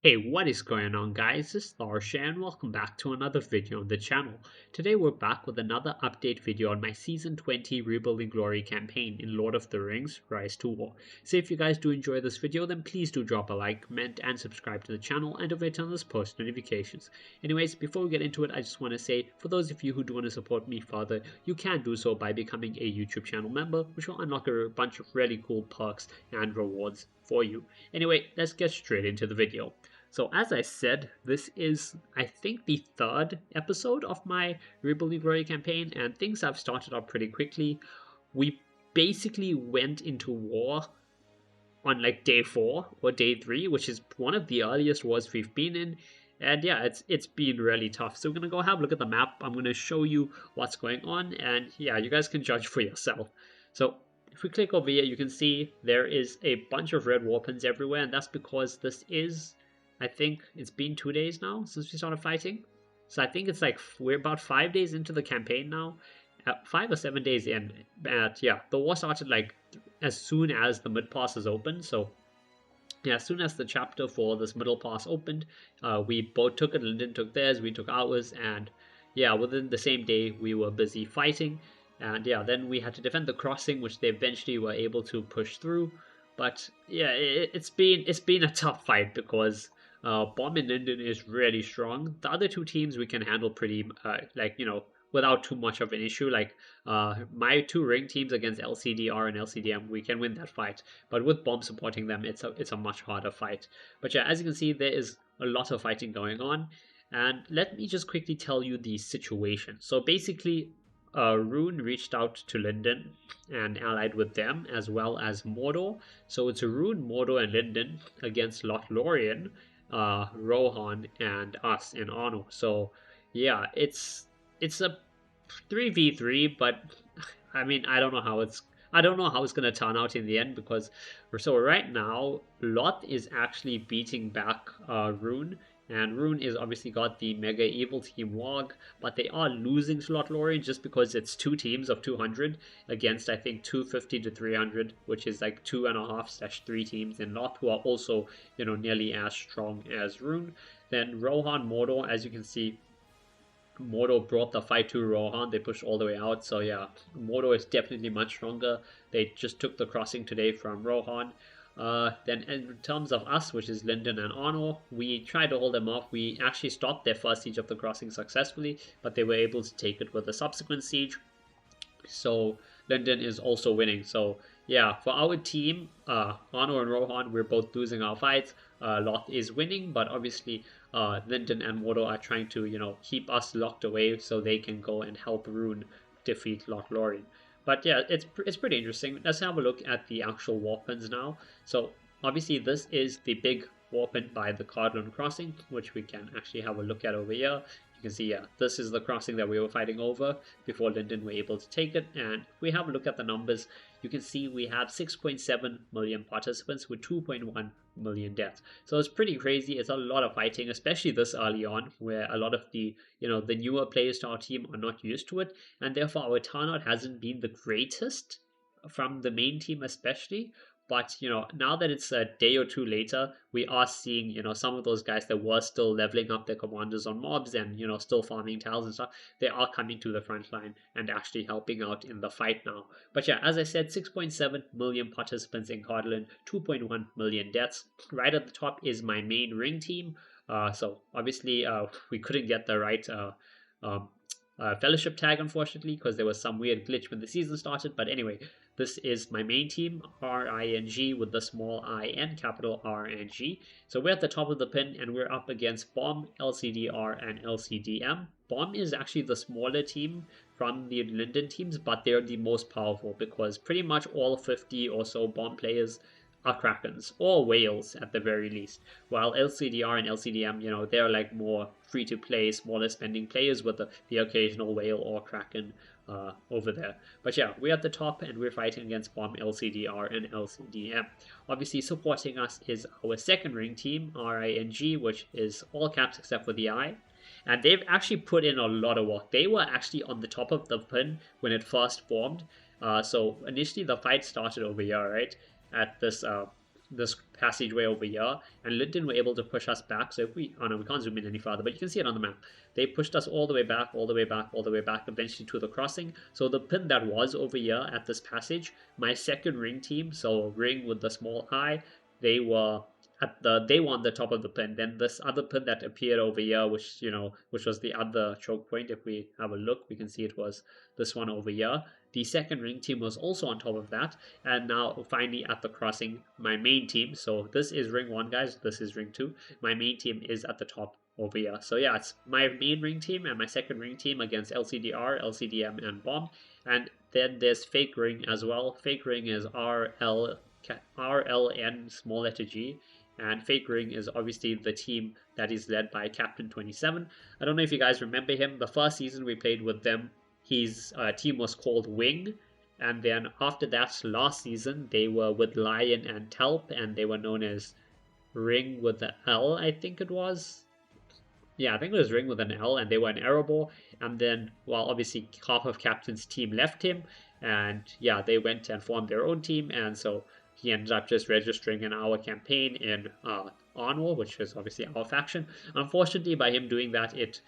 Hey, what is going on guys? It's Larsha and welcome back to another video on the channel. Today we're back with another update video on my Season 20 Rebuilding Glory campaign in Lord of the Rings Rise to War. So if you guys do enjoy this video, then please do drop a like, comment, and subscribe to the channel and don't forget to turn on those post notifications. Anyways, before we get into it, I just want to say, for those of you who do want to support me further, you can do so by becoming a YouTube channel member, which will unlock a bunch of really cool perks and rewards for you. Anyway, let's get straight into the video. So as I said, this is, I think, the third episode of my Rebuilding Glory campaign, and things have started up pretty quickly. We basically went into war on like day 4 or day 3, which is one of the earliest wars we've been in. And yeah, it's been really tough. So we're gonna go have a look at the map. I'm gonna show you what's going on, and yeah, you guys can judge for yourself. So if we click over here, you can see there is a bunch of red weapons everywhere, and that's because this is, I think it's been 2 days now since we started fighting. So I think it's like we're about 5 days into the campaign now. 5 or 7 days in. But yeah, the war started like as soon as the mid pass is open. So yeah, as soon as the chapter for this middle pass opened, we both took it. Lyndon took theirs, we took ours, and yeah, within the same day we were busy fighting. And yeah, then we had to defend the crossing, which they eventually were able to push through. But yeah, it's been a tough fight because Bomb and Linden is really strong. The other two teams we can handle pretty, without too much of an issue. Like my two ring teams against LCDR and LCDM, we can win that fight. But with Bomb supporting them, it's a much harder fight. But yeah, as you can see, there is a lot of fighting going on. And let me just quickly tell you the situation. So basically, Rune reached out to Linden and allied with them, as well as Mordor. So it's Rune, Mordor, and Linden against LOTR, Rohan, and us in Arno. So yeah, it's a 3v3, but I mean I don't know how it's gonna turn out in the end because so right now Lot is actually beating back Rune, and Rune is obviously got the mega evil team Wog, but they are losing to Lothlorien just because it's two teams of 200 against I think 250 to 300, which is like 2.5/3 teams in Lot who are also nearly as strong as Rune. Then Rohan, Mordor, as you can see, Mordor brought the fight to Rohan. They pushed all the way out. So yeah, Mordor is definitely much stronger. They just took the crossing today from Rohan. Then in terms of us, which is Linden and Arno, we tried to hold them off. We actually stopped their first siege of the crossing successfully, but they were able to take it with a subsequent siege. So Linden is also winning. So yeah, for our team, Arno and Rohan, we're both losing our fights. Loth is winning, but obviously Linden and Mordor are trying to keep us locked away so they can go and help Rune defeat Lothlorien. But yeah, it's pretty interesting. Let's have a look at the actual weapons now. So obviously this is the big weapon by the Cardland Crossing, which we can actually have a look at over here. You can see, yeah, this is the crossing that we were fighting over before Linden were able to take it. And if we have a look at the numbers, you can see we have 6.7 million participants with 2.1 million deaths. So it's pretty crazy. It's a lot of fighting, especially this early on, where a lot of the the newer players to our team are not used to it, and therefore our turnout hasn't been the greatest from the main team especially. But now that it's a day or two later, we are seeing some of those guys that were still leveling up their commanders on mobs and still farming tiles and stuff. They are coming to the front line and actually helping out in the fight now. But yeah, as I said, 6.7 million participants in Cardland, 2.1 million deaths. Right at the top is my main ring team. So obviously we couldn't get the right um, fellowship tag, unfortunately, because there was some weird glitch when the season started. But anyway, this is my main team, RING, with the small IN, capital RNG. So we're at the top of the pin, and we're up against Bomb, LCDR, and LCDM. Bomb is actually the smaller team from the Linden teams, but they're the most powerful because pretty much all 50 or so Bomb players are Krakens, or whales at the very least. While LCDR and LCDM, they're like more free to play, smaller spending players with the occasional whale or Kraken over there. But yeah, we're at the top and we're fighting against Bomb, LCDR, and LCDM. Obviously, supporting us is our second ring team, RING, which is all caps except for the I. And they've actually put in a lot of work. They were actually on the top of the pin when it first formed. So initially the fight started over here, right? At this this passageway over here, and Linden were able to push us back. So if we, oh no, we can't zoom in any further, but you can see it on the map. They pushed us all the way back, all the way back, all the way back, eventually to the crossing. So the pin that was over here at this passage, my second ring team, so ring with the small I, they were they were on the top of the pin. Then this other pin that appeared over here, which which was the other choke point. If we have a look, we can see it was this one over here. The second ring team was also on top of that, and now finally at the crossing, my main team. So this is ring 1, guys. This is ring 2. My main team is at the top over here. So yeah, it's my main ring team and my second ring team against LCDR, LCDM, and Bomb. And then there's fake ring as well. Fake ring is RLN small letter G. And Fake Ring is obviously the team that is led by Captain 27. I don't know if you guys remember him. The first season we played with them, his team was called Wing. And then after that, last season, they were with Lion and Telp, and they were known as Ring with the L, I think it was. Yeah, I think it was Ring with an L, and they were an Erebor. And then, well, obviously, half of Captain's team left him, and yeah, they went and formed their own team, and so he ended up just registering in our campaign in Arnor, which is obviously our faction. Unfortunately, by him doing that, it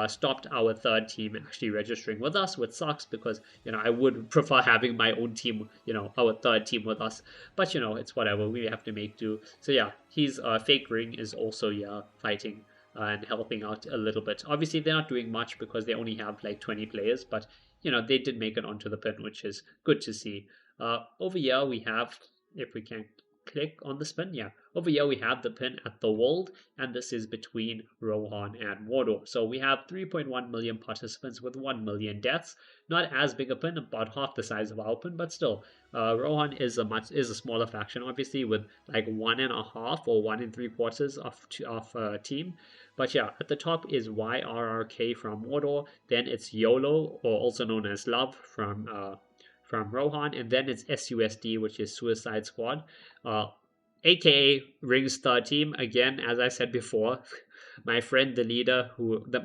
stopped our third team actually registering with us, which sucks because, I would prefer having my own team, our third team with us. But, it's whatever. We have to make do. So, yeah, his Fake Ring is also, fighting and helping out a little bit. Obviously, they're not doing much because they only have like 20 players, but, they did make it onto the pin, which is good to see. Over here, we have, if we can click on the spin, yeah, over here we have the pin at the world, and this is between Rohan and Mordor. So we have 3.1 million participants with 1 million deaths. Not as big a pin, about half the size of our pin, but still, Rohan is a smaller faction, obviously, with like 1.5 or 1 3/4 of team. But yeah, at the top is YRRK from Mordor, then it's YOLO, or also known as Love, from Rohan, and then it's SUSD, which is Suicide Squad, aka Ring's third team. Again, as I said before, my friend, the leader,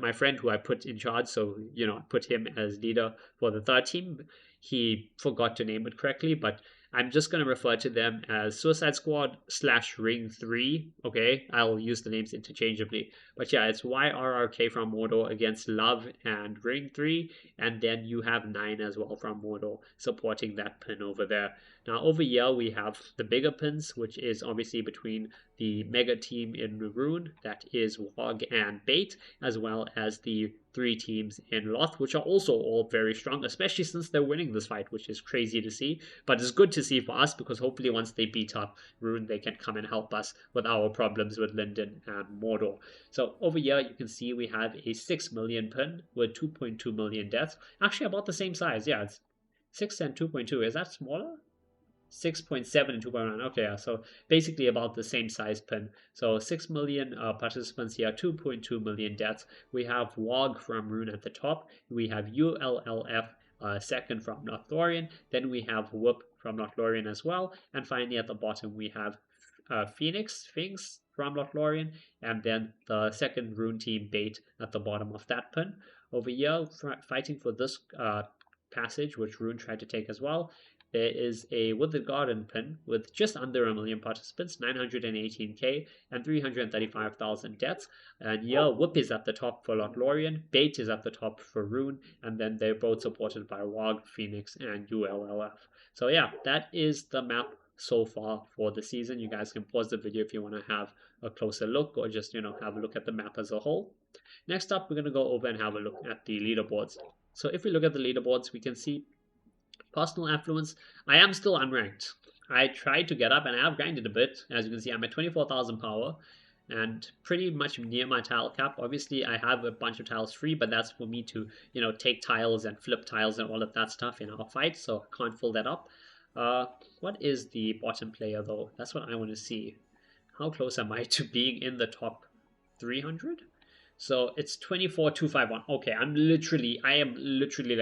my friend who I put in charge, so I put him as leader for the third team. He forgot to name it correctly, but I'm just going to refer to them as Suicide Squad / Ring 3. Okay, I'll use the names interchangeably. But yeah, it's YRRK from Mordor against Love and Ring 3. And then you have 9 as well from Mordor supporting that pin over there. Now over here we have the bigger pins, which is obviously between the mega team in Rune, that is Wog and Bait, as well as the 3 teams in Loth, which are also all very strong, especially since they're winning this fight, which is crazy to see. But it's good to see for us because hopefully once they beat up Rune, they can come and help us with our problems with Linden and Mordor. So over here, you can see we have a 6 million pin with 2.2 million deaths. Actually, about the same size. Yeah, it's 6 and 2.2. Is that smaller? 6.7 and 2.1. Okay, yeah, so basically about the same size pin. So 6 million participants here, 2.2 million deaths. We have Wog from Rune at the top. We have ULLF second from Lothlorien. Then we have Whoop from Lothlorien as well. And finally at the bottom we have Sphinx from Lothlorien. And then the second Rune team Bait at the bottom of that pin. Over here, fighting for this passage, which Rune tried to take as well, there is a Wooded Garden pin with just under 1 million participants, 918k, and 335,000 deaths. And yeah, Whoop is at the top for Lothlorien, Bait is at the top for Rune, and then they're both supported by Wog, Phoenix, and ULLF. So yeah, that is the map so far for the season. You guys can pause the video if you want to have a closer look, or just have a look at the map as a whole. Next up, we're going to go over and have a look at the leaderboards. So if we look at the leaderboards, we can see personal affluence. I am still unranked. I tried to get up and I have grinded a bit. As you can see, I'm at 24,000 power and pretty much near my tile cap. Obviously, I have a bunch of tiles free, but that's for me to, take tiles and flip tiles and all of that stuff in our fight, so I can't fill that up. What is the bottom player, though? That's what I want to see. How close am I to being in the top 300? So it's 24,251. Okay, I am literally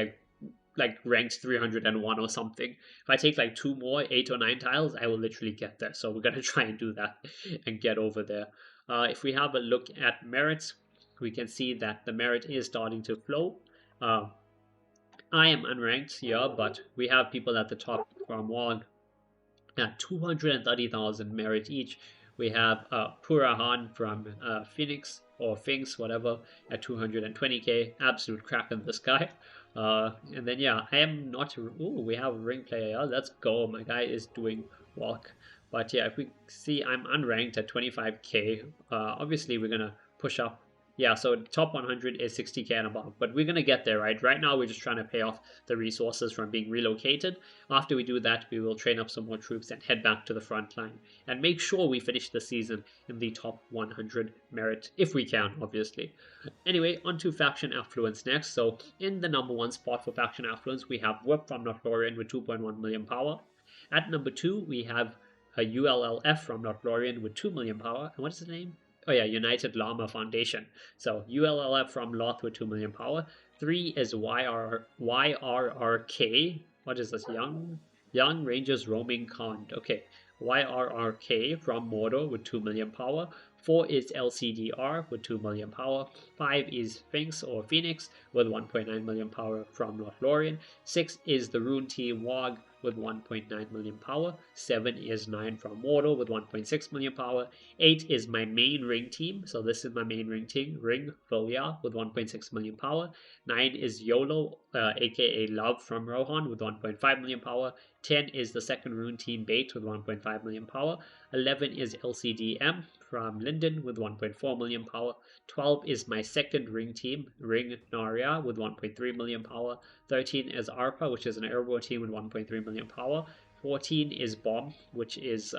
like ranked 301 or something. If I take like 2 more 8 or 9 tiles, I will literally get there. So we're gonna try and do that and get over there. If we have a look at merits, we can see that the merit is starting to flow. I am unranked here, but we have people at the top from Wog, at 230,000 merit each. We have Purahan from Phoenix or Finks, whatever, at 220k. Absolute crack in the sky. And then yeah, I am not. Ooh, we have a ring player. Let's go. My guy is doing walk. But yeah, if we see, I'm unranked at 25k. Obviously, we're gonna push up. Yeah, so top 100 is 60k and above, but we're gonna get there, right? Right now, we're just trying to pay off the resources from being relocated. After we do that, we will train up some more troops and head back to the front line and make sure we finish the season in the top 100 merit, if we can, obviously. Anyway, on to Faction Affluence next. So, in the number one spot for Faction Affluence, we have Whip from Lothlorien with 2.1 million power. At number two, we have a ULLF from Lothlorien with 2 million power. And what is the name? Oh yeah, United Llama Foundation. So ULLF from Loth with 2 million power. 3 is YRRK. What is this? Young Rangers Roaming Con. Okay. YRRK from Mordor with 2 million power. 4 is LCDR with 2 million power. 5 is Sphinx or Phoenix with 1.9 million power from Lothlorien. 6 is the Rune Team Wog with 1.9 million power. 7 is 9 from Mordor with 1.6 million power. 8 is my main ring team. So this is my main ring team, Ring Folia with 1.6 million power. 9 is YOLO, aka Love from Rohan with 1.5 million power. 10 is the second rune team Bait with 1.5 million power. 11 is LCDM from Linden with 1.4 million power. 12 is my second ring team, Ring Naria with 1.3 million power. 13 is ARPA, which is an airborne team with 1.3 million power. 14 is Bomb, which is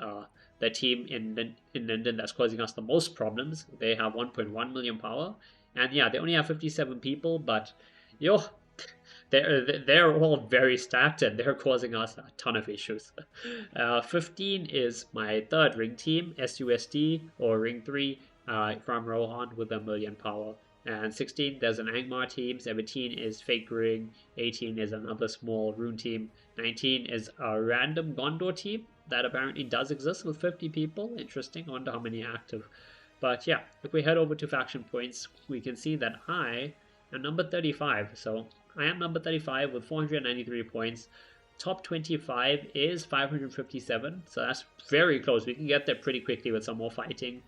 the team in Linden that's causing us the most problems. They have 1.1 million power. And yeah, they only have 57 people, but yo, they're all very stacked and they're causing us a ton of issues. 15 is my third ring team, SUSD or Ring 3 from Rohan with 1 million power. And 16, there's an Angmar team. 17 is Fake Ring. 18 is another small rune team. 19 is a random Gondor team that apparently does exist with 50 people. Interesting. I wonder how many are active. But yeah, if we head over to faction points, we can see that I am number 35. So I am number 35 with 493 points. Top 25 is 557, so that's very close. We can get there pretty quickly with some more fighting.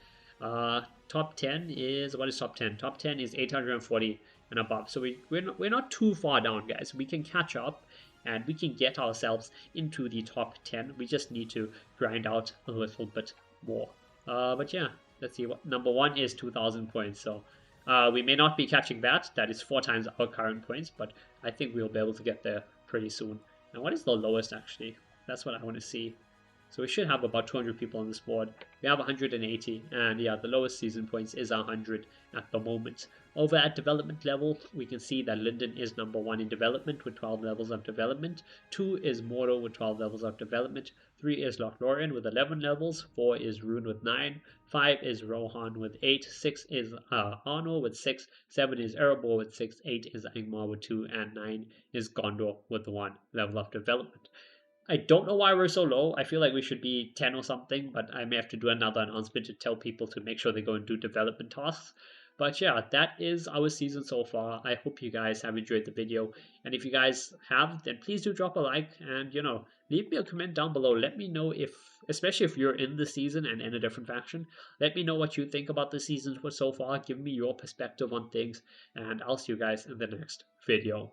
Top 10 is, what is top 10? Top 10 is 840 and above. So we're not too far down, guys. We can catch up and we can get ourselves into the top 10. We just need to grind out a little bit more. But yeah, let's see. What number one is 2,000 points. So we may not be catching that. That is 4 times our current points, but I think we'll be able to get there pretty soon. And what is the lowest, actually? That's what I want to see. So we should have about 200 people on this board. We have 180, and yeah, the lowest season points is 100 at the moment. Over at development level, we can see that Linden is number 1 in development with 12 levels of development. 2 is Mordor with 12 levels of development. 3 is Lothlorien with 11 levels. 4 is Rune with 9. 5 is Rohan with 8. 6 is Arno with 6. 7 is Erebor with 6. 8 is Angmar with 2. And 9 is Gondor with 1 level of development. I don't know why we're so low. I feel like we should be 10 or something, but I may have to do another announcement to tell people to make sure they go and do development tasks. But yeah, that is our season so far. I hope you guys have enjoyed the video. And if you guys have, then please do drop a like and, leave me a comment down below. Let me know if, especially if you're in the season and in a different faction, let me know what you think about the season so far. Give me your perspective on things, and I'll see you guys in the next video.